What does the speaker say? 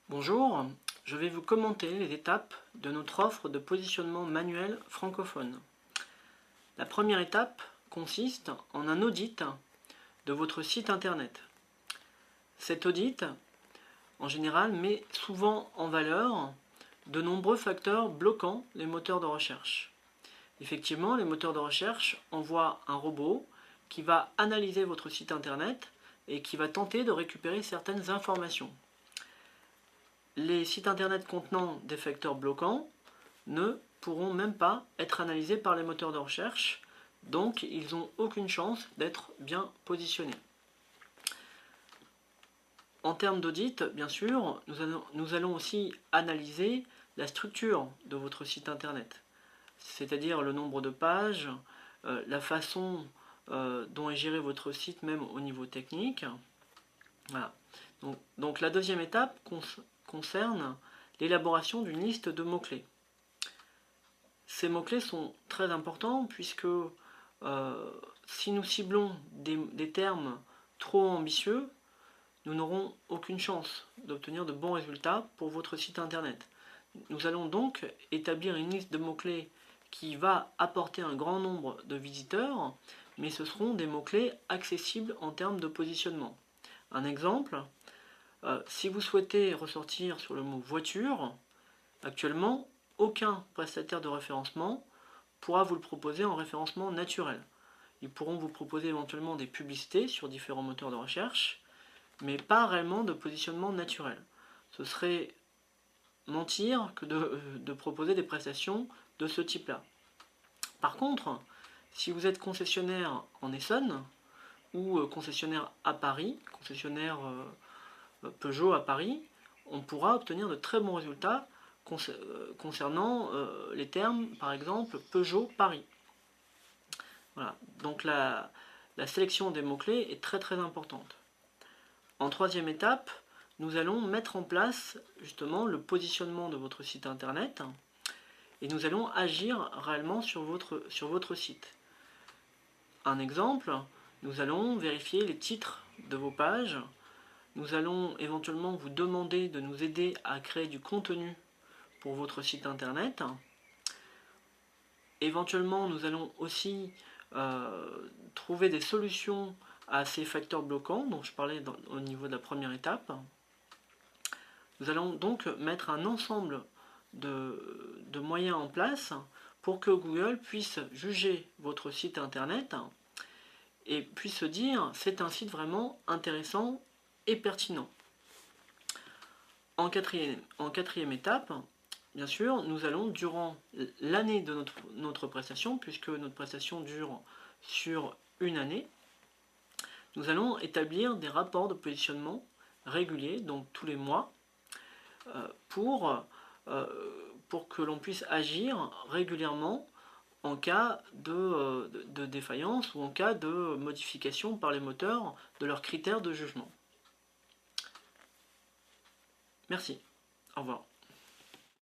Bonjour, je vais vous commenter les étapes de notre offre de positionnement manuel francophone. La première étape consiste en un audit de votre site internet. Cet audit, en général, met souvent en valeur de nombreux facteurs bloquant les moteurs de recherche. Effectivement, les moteurs de recherche envoient un robot qui va analyser votre site internet et qui va tenter de récupérer certaines informations. Les sites internet contenant des facteurs bloquants ne pourront même pas être analysés par les moteurs de recherche, donc ils n'ont aucune chance d'être bien positionnés. En termes d'audit, bien sûr, nous allons aussi analyser la structure de votre site internet, c'est-à-dire le nombre de pages, la façon dont est géré votre site même au niveau technique. Voilà. Donc la deuxième étape concerne l'élaboration d'une liste de mots-clés. Ces mots-clés sont très importants puisque si nous ciblons des termes trop ambitieux, nous n'aurons aucune chance d'obtenir de bons résultats pour votre site internet. Nous allons donc établir une liste de mots-clés qui va apporter un grand nombre de visiteurs, mais ce seront des mots-clés accessibles en termes de positionnement. Un exemple, si vous souhaitez ressortir sur le mot voiture, actuellement, aucun prestataire de référencement pourra vous le proposer en référencement naturel. Ils pourront vous proposer éventuellement des publicités sur différents moteurs de recherche, mais pas réellement de positionnement naturel. Ce serait mentir que de proposer des prestations de ce type-là. Par contre, si vous êtes concessionnaire en Essonne, ou concessionnaire à Paris, concessionnaire Peugeot à Paris, on pourra obtenir de très bons résultats concernant les termes, par exemple, Peugeot Paris. Voilà. Donc la sélection des mots-clés est très importante. En troisième étape, nous allons mettre en place justement le positionnement de votre site internet et nous allons agir réellement sur votre site. Un exemple, nous allons vérifier les titres de vos pages. Nous allons éventuellement vous demander de nous aider à créer du contenu pour votre site internet. Éventuellement, nous allons aussi trouver des solutions à ces facteurs bloquants dont je parlais au niveau de la première étape. Nous allons donc mettre un ensemble de moyens en place pour que Google puisse juger votre site internet et puisse se dire c'est un site vraiment intéressant et pertinent. En quatrième étape, bien sûr, nous allons, durant l'année de notre prestation, puisque notre prestation dure sur une année, nous allons établir des rapports de positionnement réguliers, donc tous les mois, pour que l'on puisse agir régulièrement en cas de défaillance ou en cas de modification par les moteurs de leurs critères de jugement. Merci. Au revoir.